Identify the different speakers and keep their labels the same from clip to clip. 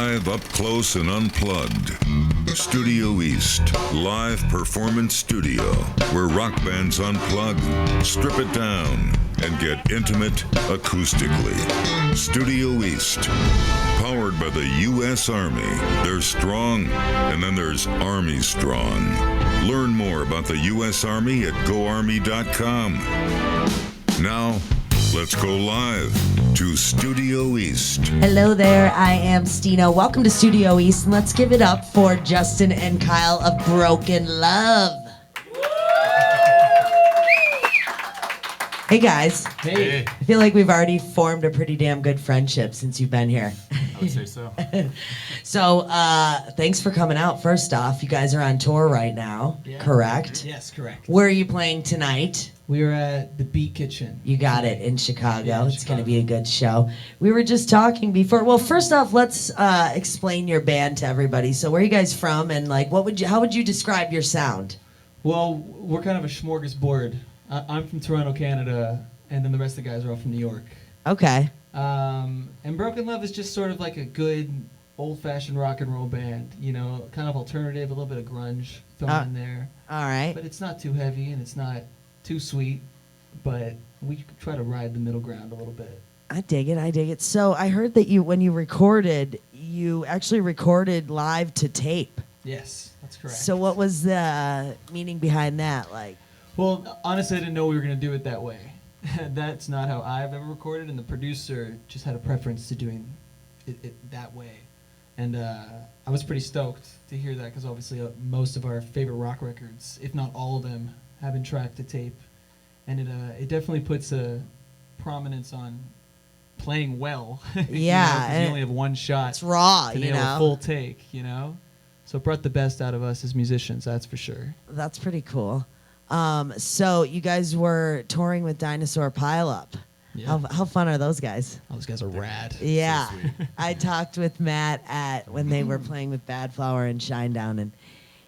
Speaker 1: Live, up close, and unplugged. Studio East, live performance studio, where rock bands unplug, strip it down, and get intimate acoustically. Studio East, powered by the U.S. Army. There's strong, and then there's Army Strong. Learn more about the U.S. Army at goarmy.com. Now, let's go live to Studio East.
Speaker 2: Hello there, I am Stino. Welcome to Studio East, and let's give it up for Justin and Kyle of Brkn Love. Hey guys.
Speaker 3: Hey.
Speaker 2: I feel like we've already formed a pretty damn good friendship since you've been here.
Speaker 3: I would say so.
Speaker 2: So, thanks for coming out. First off, you guys are on tour right now, correct?
Speaker 3: Yes, correct.
Speaker 2: Where are you playing tonight?
Speaker 3: We are at the Beat Kitchen.
Speaker 2: You got it, in Chicago.
Speaker 3: Yeah,
Speaker 2: it's going to be a good show. We were just talking before. Well, first off, let's explain your band to everybody. So where are you guys from, and like, how would you describe your sound?
Speaker 3: Well, we're kind of a smorgasbord. I'm from Toronto, Canada, and then the rest of the guys are all from New York.
Speaker 2: Okay.
Speaker 3: And Brkn Love is just sort of like a good old-fashioned rock and roll band. You know, kind of alternative, a little bit of grunge thrown in there.
Speaker 2: All right.
Speaker 3: But it's not too heavy and it's not too sweet. But we try to ride the middle ground a little bit.
Speaker 2: I dig it. So I heard that when you recorded, you actually recorded live to tape.
Speaker 3: Yes, that's correct.
Speaker 2: So what was the meaning behind that? Like,
Speaker 3: well, honestly, I didn't know we were going to do it that way. That's not how I've ever recorded, and the producer just had a preference to doing it that way. And I was pretty stoked to hear that, because obviously most of our favorite rock records, if not all of them, have been tracked to tape. And it definitely puts a prominence on playing well.
Speaker 2: Yeah.
Speaker 3: Because you only have one shot.
Speaker 2: It's raw,
Speaker 3: to nail a full take, you know? So it brought the best out of us as musicians, that's for sure.
Speaker 2: That's pretty cool. So you guys were touring with Dinosaur Pileup.
Speaker 3: Yeah.
Speaker 2: How fun are those guys?
Speaker 3: Oh, those guys are rad.
Speaker 2: Yeah.
Speaker 3: So sweet.
Speaker 2: I talked with Matt when they were playing with Bad Flower and Shinedown, and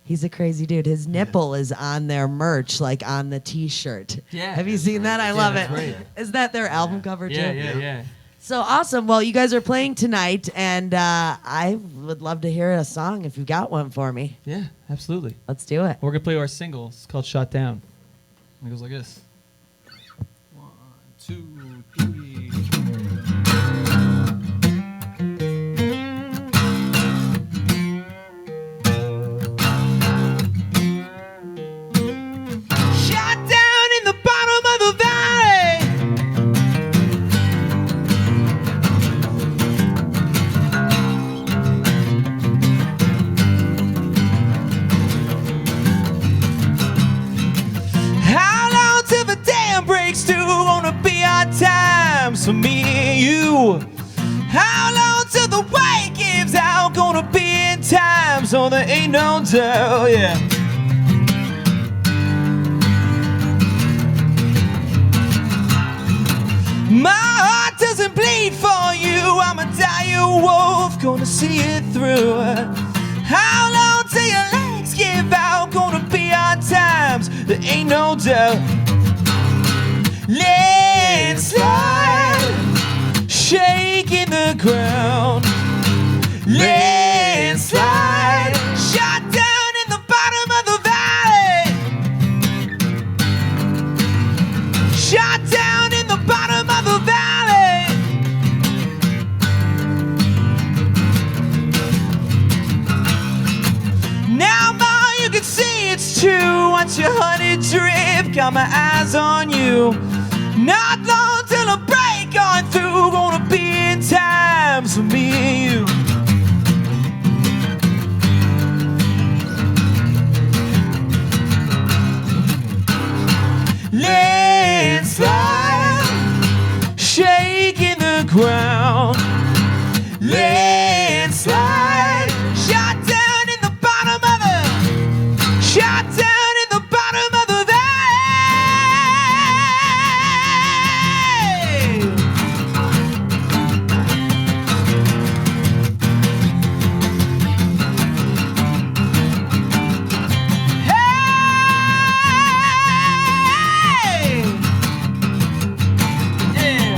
Speaker 2: he's a crazy dude. His nipple is on their merch, like on the T-shirt.
Speaker 3: Yeah.
Speaker 2: Have you seen that? I love it.
Speaker 3: Great.
Speaker 2: Is that their album cover too?
Speaker 3: Yeah.
Speaker 2: So awesome. Well, you guys are playing tonight, and I would love to hear a song if you've got one for me.
Speaker 3: Yeah, absolutely.
Speaker 2: Let's do it.
Speaker 3: We're going to play our single. It's called Shot Down. It goes like this. 1, 2, 3. Shot down in the bottom of the valley. How long till the dam breaks through? Wanna be our times for me and you. How long till the weight gives out? Gonna be in time, so there ain't no doubt, yeah. My heart doesn't bleed for you. I'm a dire wolf, gonna see it through. How long till your legs give out? Gonna be our times, there ain't no doubt. Landslide, shaking the ground. Landslide, shot down in the bottom of the valley. Shot down in the bottom of the valley. Now, Ma, you can see it's true. Once your honey drip, got my eyes on you. Not long till a break on through. Gonna be in time for me and you. Landslide, shaking the ground. Landslide, shot down in the bottom of the, shot down in the bottom of the valley. Hey! Yeah!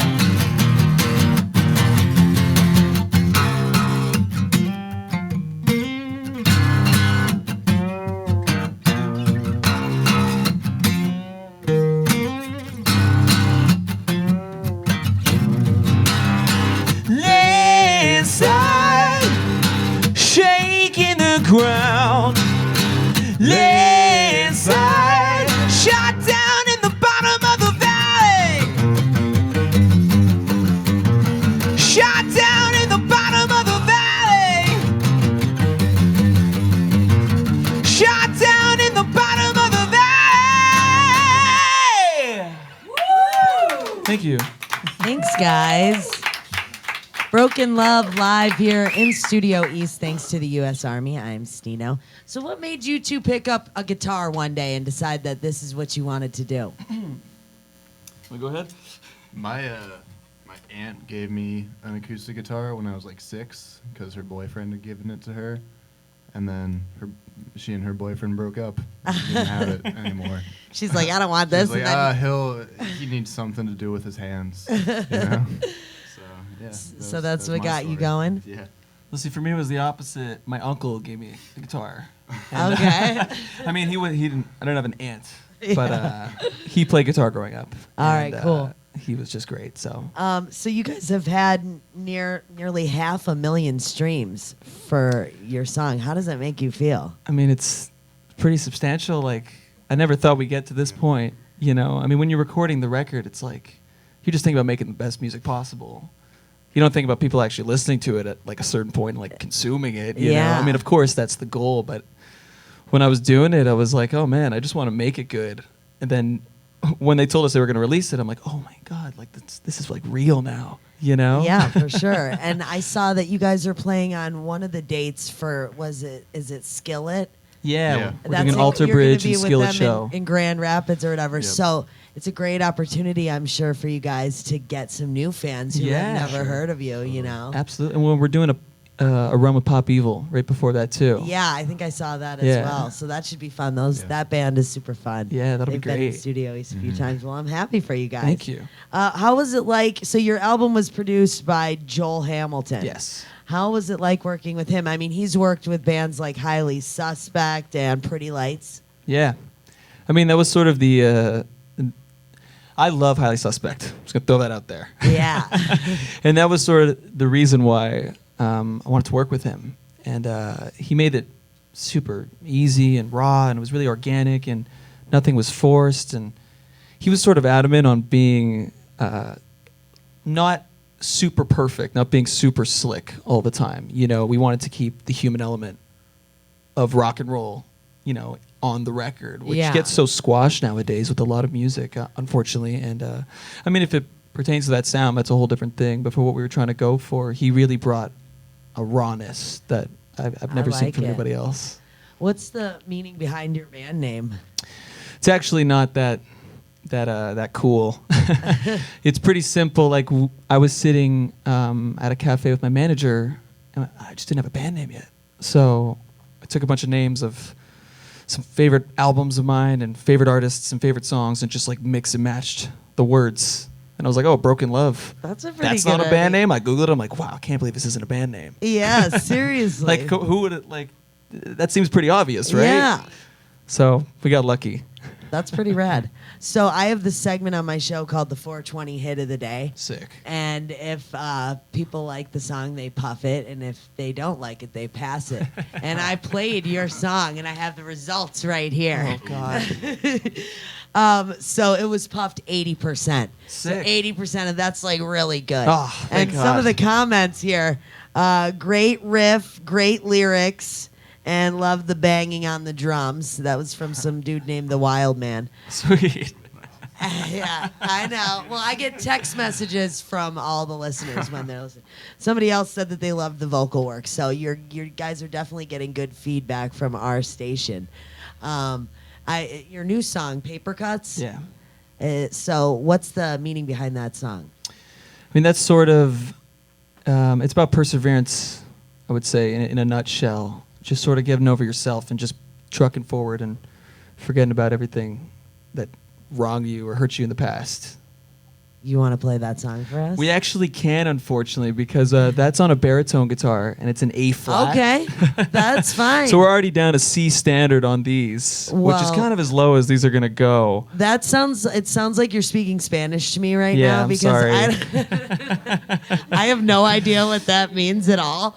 Speaker 3: Thank you.
Speaker 2: Thanks, guys. Broken Love live here in Studio East, thanks to the U.S. Army. I'm Stino. So what made you two pick up a guitar one day and decide that this is what you wanted to do?
Speaker 3: Want to go ahead?
Speaker 4: My aunt gave me an acoustic guitar when I was like 6 because her boyfriend had given it to her, and then she and her boyfriend broke up. She didn't have it anymore.
Speaker 2: She's like, I don't want this.
Speaker 4: She's like, he needs something to do with his hands, you know? So yeah.
Speaker 2: So that's what
Speaker 4: my
Speaker 2: got you
Speaker 4: story.
Speaker 2: going?
Speaker 4: Yeah.
Speaker 3: Well, see, for me, it was the opposite. My uncle gave me the guitar.
Speaker 2: Okay.
Speaker 3: I mean, he didn't. I don't have an aunt, but he played guitar growing up.
Speaker 2: All right, cool.
Speaker 3: He was just great. So.
Speaker 2: So you guys have had nearly 500,000 streams for your song. How does that make you feel?
Speaker 3: I mean, it's pretty substantial. Like, I never thought we'd get to this point. You know, I mean, when you're recording the record, it's like you just think about making the best music possible. You don't think about people actually listening to it at like a certain point, and, like consuming it. You know? I mean, of course that's the goal, but when I was doing it, I was like, oh man, I just want to make it good. And then when they told us they were going to release it, I'm like, oh my god, like this is like real now. You know?
Speaker 2: Yeah, for sure. And I saw that you guys are playing on one of the dates for is it Skillet?
Speaker 3: Yeah. We're
Speaker 2: That's
Speaker 3: doing an
Speaker 2: it.
Speaker 3: Alter
Speaker 2: You're gonna
Speaker 3: Bridge
Speaker 2: be
Speaker 3: and
Speaker 2: with
Speaker 3: Skillet
Speaker 2: them
Speaker 3: show.
Speaker 2: in Grand Rapids or whatever.
Speaker 4: Yep.
Speaker 2: So it's a great opportunity, I'm sure, for you guys to get some new fans who have never heard of you. You know.
Speaker 3: Absolutely. And when we're doing a run with Pop Evil right before that too.
Speaker 2: Yeah, I think I saw that as
Speaker 3: Yeah.
Speaker 2: well. So that should be fun. That band is super fun.
Speaker 3: Yeah, that'll be
Speaker 2: They've been in
Speaker 3: great.
Speaker 2: Studio East a few times. Well, I'm happy for you guys.
Speaker 3: Thank you.
Speaker 2: How was it like? So your album was produced by Joel Hamilton.
Speaker 3: Yes.
Speaker 2: How was it like working with him? I mean, he's worked with bands like Highly Suspect and Pretty Lights.
Speaker 3: Yeah. I mean, that was sort of the. I love Highly Suspect. I'm just going to throw that out there.
Speaker 2: Yeah.
Speaker 3: And that was sort of the reason why I wanted to work with him. And he made it super easy and raw, and it was really organic, and nothing was forced. And he was sort of adamant on being not super perfect, not being super slick all the time. You know, we wanted to keep the human element of rock and roll, you know, on the record, which gets so squashed nowadays with a lot of music, unfortunately. And I mean, if it pertains to that sound, that's a whole different thing. But for what we were trying to go for, he really brought a rawness that I've never seen from anybody else.
Speaker 2: What's the meaning behind your band name?
Speaker 3: It's actually not that cool. It's pretty simple. Like I was sitting at a cafe with my manager, and I just didn't have a band name yet. So I took a bunch of names of some favorite albums of mine and favorite artists and favorite songs, and just like mix and matched the words. And I was like, oh, Broken Love.
Speaker 2: That's a pretty
Speaker 3: That's
Speaker 2: good
Speaker 3: not a
Speaker 2: idea.
Speaker 3: band name. I Googled it. I'm like, wow, I can't believe this isn't a band name.
Speaker 2: Yeah, seriously.
Speaker 3: Like, who would it, like, that seems pretty obvious, right?
Speaker 2: Yeah.
Speaker 3: So we got lucky.
Speaker 2: That's pretty rad. So I have this segment on my show called the 420 Hit of the Day.
Speaker 3: Sick.
Speaker 2: And if people like the song, they puff it. And if they don't like it, they pass it. And I played your song, and I have the results right here.
Speaker 3: Oh, God.
Speaker 2: So it was puffed 80%. So
Speaker 3: Sick.
Speaker 2: 80% of that's like really good.
Speaker 3: Oh, thank
Speaker 2: and some
Speaker 3: God.
Speaker 2: of the comments here, great riff, great lyrics, and love the banging on the drums. That was from some dude named the Wild Man.
Speaker 3: Sweet.
Speaker 2: Yeah, I know. Well, I get text messages from all the listeners when they're listening. Somebody else said that they loved the vocal work, so you guys are definitely getting good feedback from our station. Your new song, Paper Cuts.
Speaker 3: Yeah.
Speaker 2: So what's the meaning behind that song?
Speaker 3: I mean, that's sort of, it's about perseverance, I would say, in a nutshell. Just sort of getting over yourself and just trucking forward and forgetting about everything that wronged you or hurt you in the past.
Speaker 2: You want to play that song for us?
Speaker 3: We actually can, unfortunately, because that's on a baritone guitar and it's an A flat.
Speaker 2: Okay, that's fine.
Speaker 3: So we're already down to C standard on these, which is
Speaker 2: Well-
Speaker 3: kind of as low as these are going to go.
Speaker 2: It sounds like you're speaking Spanish to me right
Speaker 3: Yeah,
Speaker 2: now
Speaker 3: I'm
Speaker 2: because
Speaker 3: sorry.
Speaker 2: I have no idea what that means at all.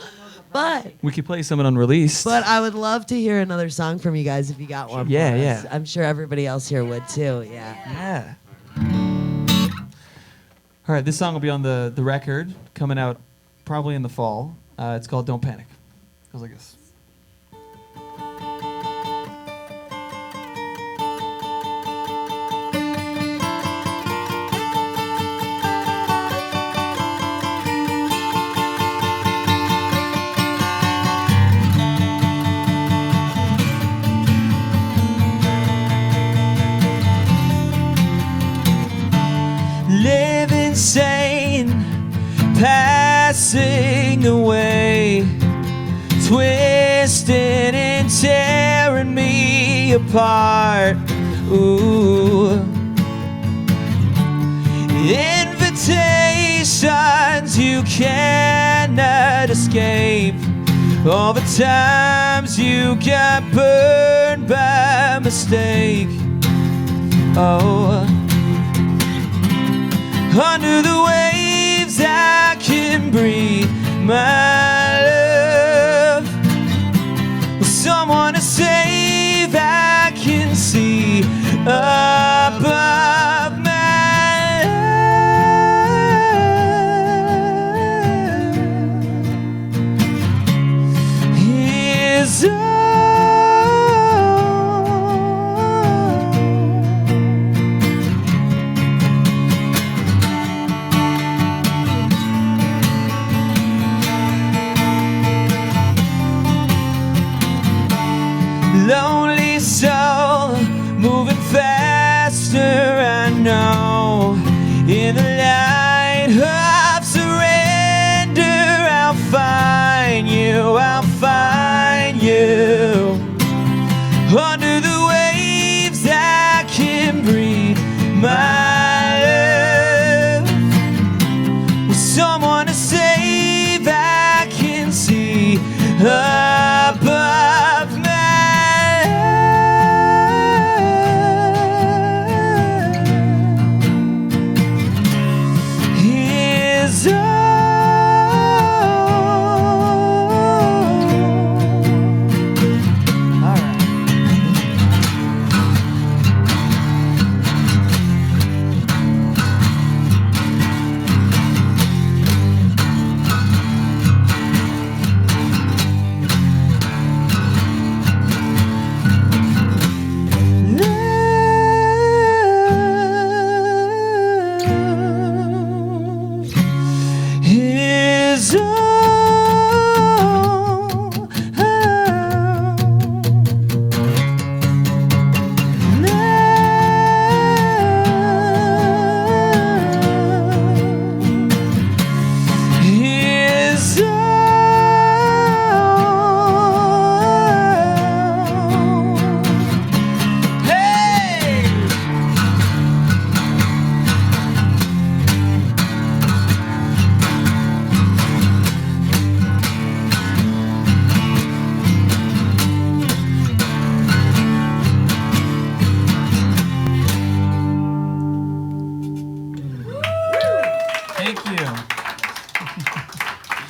Speaker 2: But
Speaker 3: We could play something unreleased.
Speaker 2: I would love to hear another song from you guys if you got one.
Speaker 3: Yeah,
Speaker 2: for us.
Speaker 3: yeah.
Speaker 2: I'm sure everybody else here would too. Yeah.
Speaker 3: Yeah. All right, this song will be on the record, coming out probably in the fall. It's called Don't Panic. It goes like this. passing away, twisting and tearing me apart. Ooh, invitations you cannot escape, all the times you got burned by mistake. Oh, under the waves I can breathe my love. Someone to save I can see above my life is lonely soul, moving faster, I know. In the light of surrender, I'll find you, I'll find you. Under the waves I can breathe my love. With someone to save I can see above my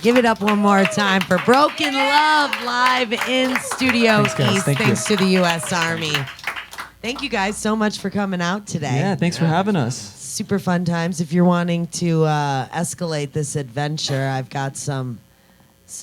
Speaker 3: Give it up one more time for Broken Love live in Studio
Speaker 5: Thanks, guys.
Speaker 3: East.
Speaker 5: Thank
Speaker 3: Thanks
Speaker 5: you.
Speaker 3: to the U.S. Army. Thank you guys so much for coming out today.
Speaker 5: Yeah, thanks for having us.
Speaker 2: Super fun times. If you're wanting to escalate this adventure, I've got some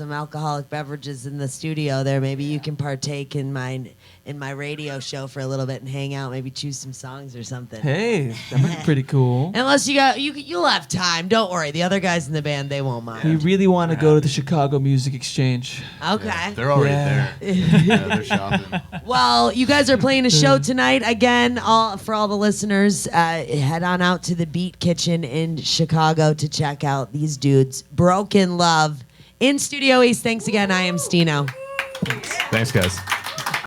Speaker 2: alcoholic beverages in the studio there. Maybe you can partake in my radio show for a little bit and hang out. Maybe choose some songs or something.
Speaker 5: Hey, that might be pretty cool.
Speaker 2: Unless you'll have time. Don't worry. The other guys in the band, they won't mind.
Speaker 5: We really want to go to the Chicago Music Exchange.
Speaker 2: Okay.
Speaker 4: Yeah, they're already
Speaker 5: Yeah.
Speaker 4: there. Yeah, they're shopping.
Speaker 2: Well, you guys are playing a show tonight. Again, for all the listeners, head on out to the Beat Kitchen in Chicago to check out these dudes. Broken Love in Studio East. Thanks again. I am Stino.
Speaker 4: Thanks, guys.